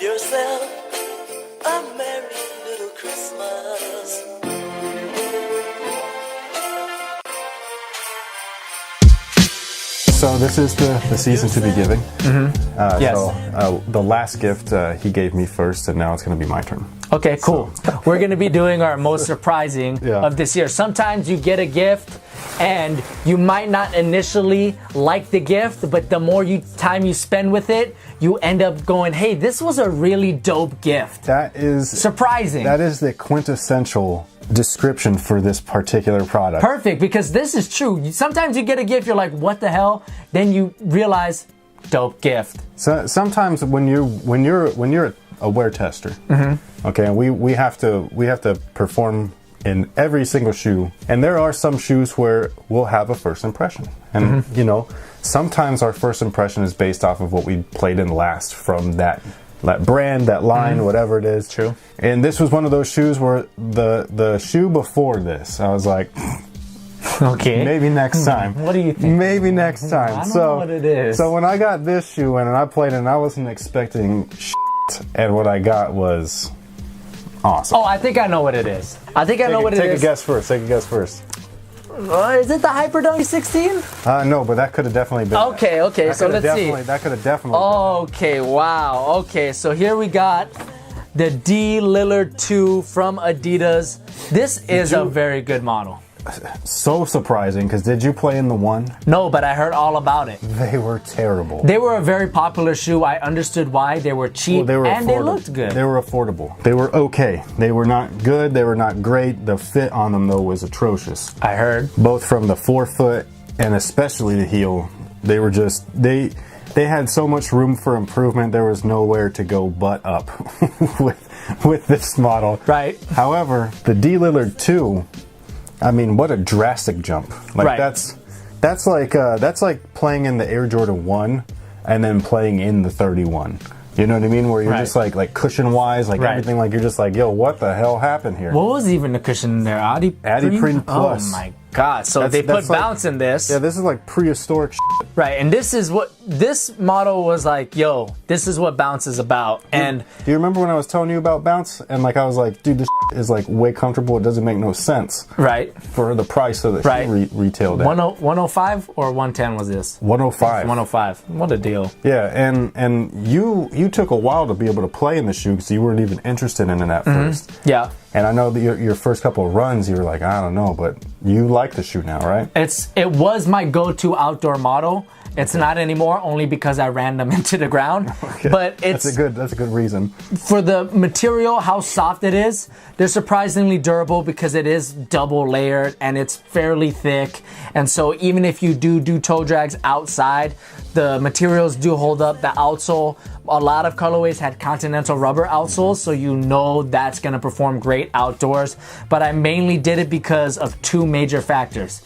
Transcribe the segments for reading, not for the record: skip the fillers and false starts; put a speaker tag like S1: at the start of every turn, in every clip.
S1: yourself a merry little Christmas.
S2: So this is the season to be giving.
S3: Yes.
S2: So the last gift he gave me first, and now it's going to be my turn.
S3: Okay, cool. We're going to be doing our most surprising of this year. Sometimes you get a gift and you might not initially like the gift, but the more time you spend with it, you end up going, hey, this was a really dope gift.
S2: That is
S3: surprising.
S2: That is the quintessential description for this particular product.
S3: Perfect, because this is true. Sometimes you get a gift, you're like, what the hell? Then you realize, dope gift.
S2: So sometimes when you're a wear tester, okay, and we have to perform in every single shoe, and there are some shoes where we'll have a first impression, and you know, sometimes our first impression is based off of what we played in last from that brand, that line, whatever it is.
S3: True.
S2: And this was one of those shoes where the shoe before this, I was like,
S3: okay,
S2: maybe next time.
S3: What do you think?
S2: Maybe next time.
S3: I don't know what it is.
S2: So when I got this shoe in and I played it, and I wasn't expecting shit, and what I got was awesome.
S3: Oh, I think I know what it is. I think I know what it is.
S2: Take a guess first. Take a guess first.
S3: Is it the Hyper 2016?
S2: No, but that could have definitely been.
S3: Okay, so let's see.
S2: That could have definitely.
S3: Okay, wow. Okay, so here we got the D Lillard 2 from Adidas. This is a very good model.
S2: So surprising, because did you play in the one?
S3: No, but I heard all about it.
S2: They were terrible.
S3: They were a very popular shoe. I understood why. They were cheap, and they looked good.
S2: They were affordable. They were okay. They were not good. They were not great. The fit on them, though, was atrocious.
S3: I heard.
S2: Both from the forefoot and especially the heel. They were just, they had so much room for improvement. There was nowhere to go but up with this model.
S3: Right.
S2: However, the D Lillard 2, I mean, what a drastic jump! Like that's like playing in the Air Jordan 1 and then playing in the 31. You know what I mean? Where you're just like cushion wise, like everything, like you're just like, yo, what the hell happened here?
S3: What was even the cushion in there?
S2: Adiprene Plus.
S3: Oh my god! So they put bounce in this.
S2: Yeah, this is like prehistoric shit.
S3: Right, and this is what this model was like. Yo, this is what bounce is about. And
S2: do you remember when I was telling you about bounce? And like I was like, dude, this is like way comfortable. It doesn't make no sense.
S3: Right.
S2: For the price of the shoe retailed at.
S3: 105 or 110 was this?
S2: 105.
S3: 105. What a deal.
S2: Yeah, and you took a while to be able to play in the shoe because you weren't even interested in it at first.
S3: Yeah.
S2: And I know that your first couple of runs, you were like, I don't know, but you like the shoe now, right?
S3: It was my go-to outdoor model. It's not anymore, only because I ran them into the ground. Okay. But that's a
S2: good reason.
S3: For the material, how soft it is, they're surprisingly durable because it is double layered and it's fairly thick. And so even if you do toe drags outside, the materials do hold up. The outsole, a lot of colorways had Continental rubber outsoles, so you know that's gonna perform great outdoors. But I mainly did it because of two major factors.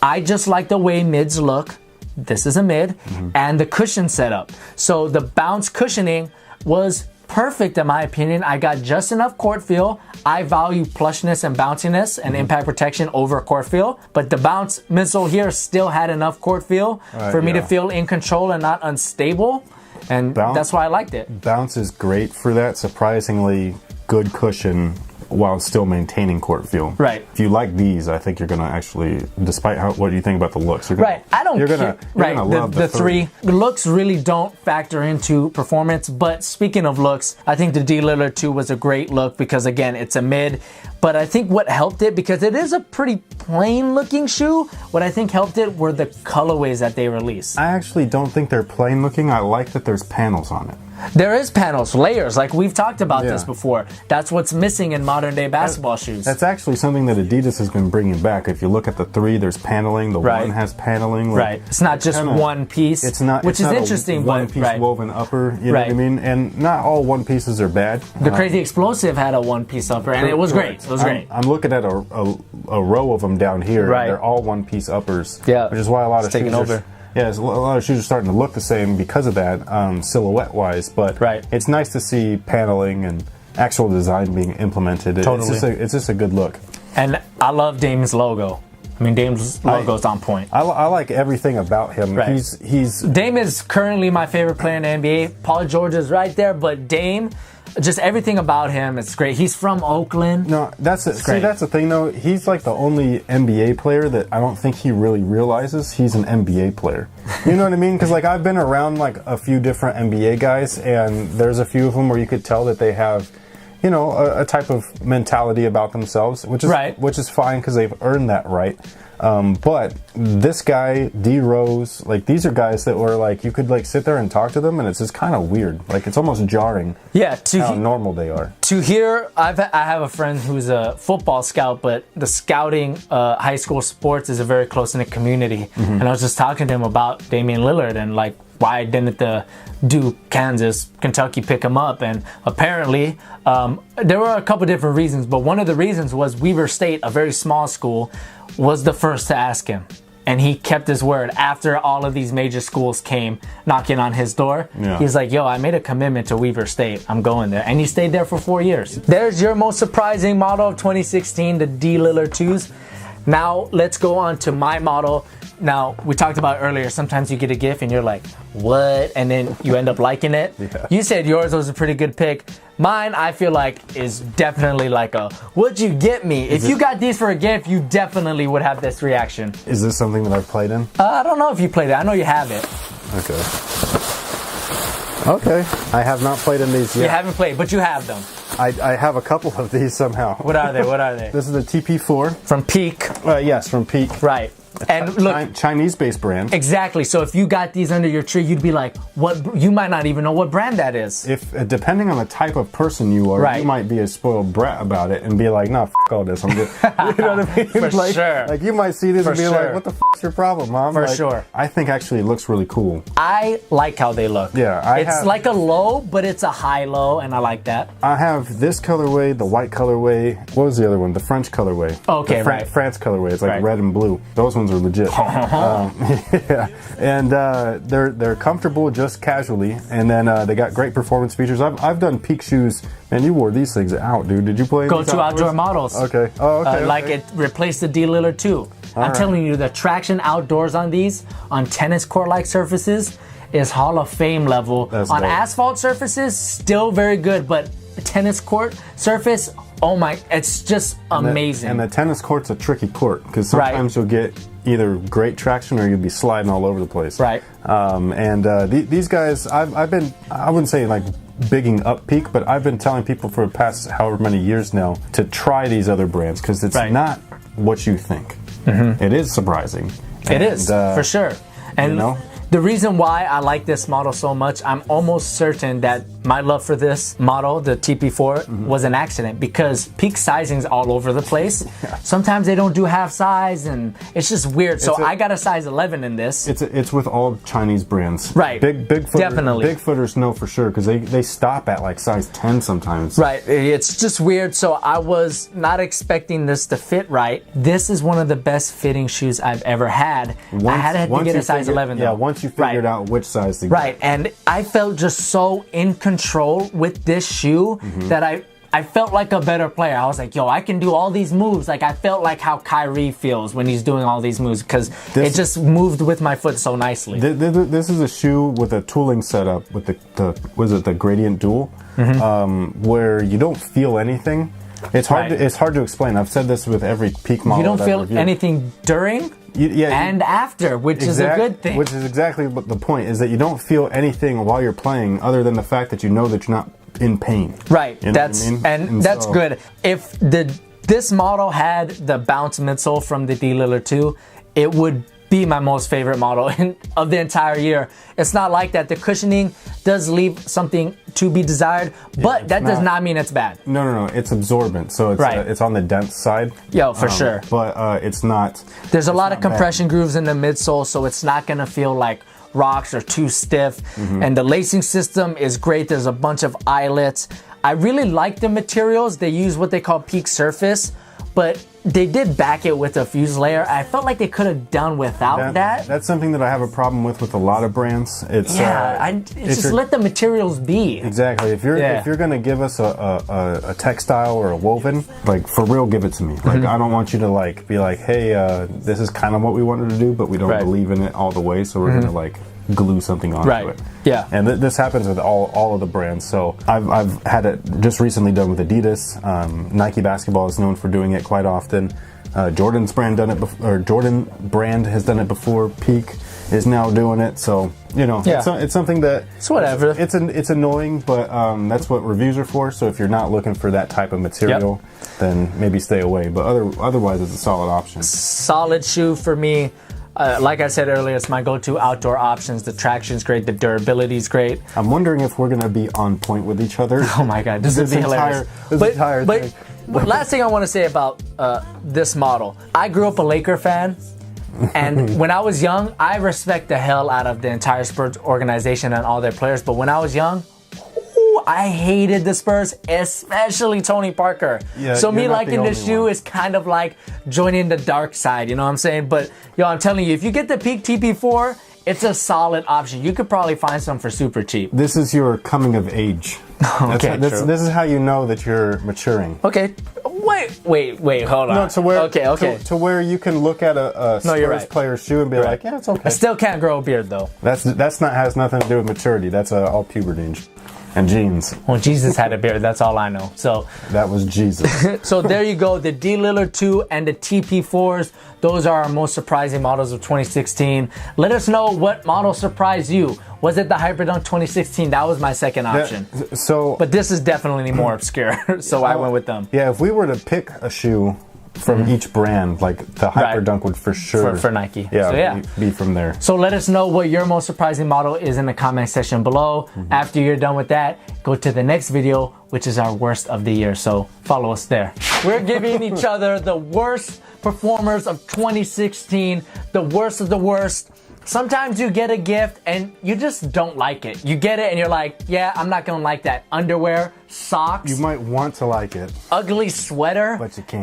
S3: I just like the way mids look. This is a mid, and the cushion setup. So the bounce cushioning was perfect in my opinion. I got just enough court feel. I value plushness and bounciness and impact protection over court feel, but the bounce midsole here still had enough court feel for me to feel in control and not unstable, and that's why I liked it.
S2: Bounce is great for that. Surprisingly good cushion while still maintaining court feel.
S3: Right.
S2: If you like these, I think you're gonna actually, despite what you think about the looks, you're gonna,
S3: you're gonna love the three. The looks really don't factor into performance, but speaking of looks, I think the D Lillard 2 was a great look because again, it's a mid, but I think what helped it, because it is a pretty plain looking shoe, what I think helped it were the colorways that they released.
S2: I actually don't think they're plain looking. I like that there's panels on it.
S3: There is panels, layers, like we've talked about this before. That's what's missing in modern day basketball shoes.
S2: That's actually something that Adidas has been bringing back. If you look at the 3, there's paneling. The 1 has paneling.
S3: Like, it's not just one piece.
S2: It's not.
S3: Which is interesting.
S2: One piece woven upper. You know what I mean? And not all one pieces are bad.
S3: The Crazy Explosive had a one piece upper, and it was great. It was great.
S2: I'm looking at a row of them down here. They're all one piece uppers.
S3: Yeah.
S2: Which is why a lot of shoes
S3: taking over.
S2: Yeah, a lot of shoes are starting to look the same because of that, silhouette-wise. But it's nice to see paneling and actual design being implemented.
S3: Totally.
S2: It's just a good look.
S3: And I love Dame's logo. I mean, Dame's logo's on point.
S2: I like everything about him.
S3: Right.
S2: He's
S3: Dame is currently my favorite player in the NBA. Paul George is right there, but Dame, just everything about him, it's great. He's from Oakland.
S2: No, that's it. See,
S3: great.
S2: that's the thing though. He's like the only NBA player that I don't think he really realizes he's an NBA player. You know what I mean? Because like I've been around like a few different NBA guys, and there's a few of them where you could tell that they have, you know, a type of mentality about themselves, which is fine because they've earned that right. But this guy, D Rose, like these are guys that were like you could like sit there and talk to them, and it's just kind of weird. Like it's almost jarring.
S3: Yeah,
S2: how normal they are.
S3: To hear, I have a friend who's a football scout, but the scouting high school sports is a very close knit community. And I was just talking to him about Damian Lillard and like why didn't the Duke, Kansas, Kentucky pick him up? And apparently, there were a couple different reasons, but one of the reasons was Weber State, a very small school, was the first to ask him. And he kept his word after all of these major schools came knocking on his door. Yeah. He's like, yo, I made a commitment to Weber State. I'm going there. And he stayed there for 4 years. There's your most surprising model of 2016, the D Lillard 2s. Now, let's go on to my model. Now, we talked about earlier, sometimes you get a GIF and you're like, what? And then you end up liking it. Yeah. You said yours was a pretty good pick. Mine, I feel like, is definitely like a, what'd you get me? If you got these for a GIF, you definitely would have this reaction.
S2: Is this something that I've played in?
S3: I don't know if you played it. I know you have it.
S2: Okay. I have not played in these yet.
S3: You haven't played, but you have them.
S2: I have a couple of these somehow.
S3: What are they? What are they?
S2: This is a TP4.
S3: From Peak.
S2: Yes, from Peak.
S3: Right. And look,
S2: Chinese-based brand.
S3: Exactly. So if you got these under your tree, you'd be like, "What?" You might not even know what brand that is.
S2: If depending on the type of person you are, you might be a spoiled brat about it and be like, "Nah, f all this. I'm good." You know what I mean?
S3: For
S2: like,
S3: sure.
S2: Like you might see this and be like, "What the is your problem, Mom?"
S3: For
S2: like,
S3: sure.
S2: I think actually it looks really cool.
S3: I like how they look.
S2: Yeah,
S3: it's like a low, but it's a high low, and I like that.
S2: I have this colorway, the white colorway. What was the other one? The French colorway.
S3: Okay,
S2: the France colorway. It's like red and blue. Those ones are legit. Yeah, and they're comfortable just casually, and then they got great performance features. I've done Peak shoes. Man, you wore these things out, dude. Did you play?
S3: Go to outdoor models.
S2: Okay. Oh, okay.
S3: Like it replaced the D Lillard 2. I'm telling you, the traction outdoors on these, on tennis court-like surfaces, is Hall of Fame level.
S2: That's
S3: on
S2: dope.
S3: asphalt surfaces, still very good, but tennis court surface, oh my, it's just amazing.
S2: And the tennis court's a tricky court because sometimes you'll get either great traction or you'll be sliding all over the place.
S3: Right.
S2: These guys, I've been, I wouldn't say like bigging up Peak, but I've been telling people for the past however many years now to try these other brands because it's not what you think. It is surprising.
S3: It is, for sure. And
S2: you know?
S3: The reason why I like this model so much, I'm almost certain that my love for this model, the TP4, was an accident because Peak sizing's all over the place. Yeah. Sometimes they don't do half size and it's just weird. So I got a size 11 in this.
S2: It's with all Chinese brands.
S3: Right.
S2: Definitely. Big footers know for sure because they stop at like size 10 sometimes.
S3: Right. It's just weird. So I was not expecting this to fit right. This is one of the best fitting shoes I've ever had. I had to get a size 11 though.
S2: Yeah, once you figured out which size to get.
S3: Right. And I felt just so in control with this shoe that I felt like a better player. I was like, yo, I can do all these moves. Like I felt like how Kyrie feels when he's doing all these moves because it just moved with my foot so nicely.
S2: This is a shoe with a tooling setup with the gradient dual, where you don't feel anything. It's hard to explain. I've said this with every Peak model.
S3: You don't feel anything during and after, which is a good thing.
S2: Which is exactly what the point is, that you don't feel anything while you're playing other than the fact that you know that you're not in pain.
S3: Right.
S2: You know what I mean?
S3: And that's good. If this model had the bounce midsole from the D Lillard 2, it would be my most favorite model of the entire year. It's not like that. The cushioning does leave something to be desired, but that does not mean it's bad.
S2: No. It's absorbent, so it's on the dense side.
S3: Yo, for sure.
S2: But it's not.
S3: There's a lot of compression grooves in the midsole, so it's not gonna feel like rocks are too stiff. And the lacing system is great. There's a bunch of eyelets. I really like the materials. They use what they call Peak Surface, but they did back it with a fuse layer. I felt like they could have done without that.
S2: That's something that I have a problem with a lot of brands. It's
S3: just let the materials be.
S2: Exactly. If you're gonna give us a textile or a woven, like for real, give it to me. Like I don't want you to like be like, hey, this is kind of what we wanted to do, but we don't believe in it all the way, so we're gonna like glue something onto it.
S3: Yeah.
S2: And this happens with all of the brands. So I've had it just recently done with Adidas. Nike basketball is known for doing it quite often. Jordan's brand Jordan brand has done it before. Peak is now doing it. So it's something that
S3: it's whatever.
S2: It's annoying, but that's what reviews are for. So if you're not looking for that type of material, then maybe stay away. But otherwise, it's a solid option.
S3: Solid shoe for me. Like I said earlier, it's my go-to outdoor options. The traction's great, the durability's great.
S2: I'm wondering if we're going to be on point with each other.
S3: Oh my God, this would be hilarious.
S2: This entire thing.
S3: But last thing I want to say about this model. I grew up a Laker fan, and when I was young, I respect the hell out of the entire Spurs organization and all their players. But when I was young, I hated the Spurs, especially Tony Parker.
S2: Yeah,
S3: so me liking this shoe is kind of like joining the dark side, you know what I'm saying? But yo, I'm telling you, if you get the Peak TP4, it's a solid option. You could probably find some for super cheap.
S2: This is your coming of age.
S3: Okay,
S2: this is how you know that you're maturing.
S3: Okay, wait, hold on.
S2: No, to where
S3: to
S2: where you can look at a Spurs player's shoe and be like, yeah, it's okay.
S3: I still can't grow a beard though.
S2: Has nothing to do with maturity. That's all puberty and genes.
S3: Well, Jesus had a beard. That's all I know. So
S2: that was Jesus.
S3: So there you go. The D Lillard 2 and the TP4s. Those are our most surprising models of 2016. Let us know what model surprised you. Was it the Hyperdunk 2016? That was my second option. But this is definitely more obscure. So I went with them.
S2: Yeah, if we were to pick a shoe from each brand, like the Hyperdunk would for sure
S3: for Nike.
S2: Yeah, be from there.
S3: So let us know what your most surprising model is in the comment section below. After you're done with that, go to the next video, which is our worst of the year. So follow us there. We're giving each other the worst performers of 2016, the worst of the worst. Sometimes you get a gift and you just don't like it. You get it and you're like, yeah, I'm not gonna like that. Underwear, socks.
S2: You might want to like it.
S3: Ugly sweater.
S2: But you can't.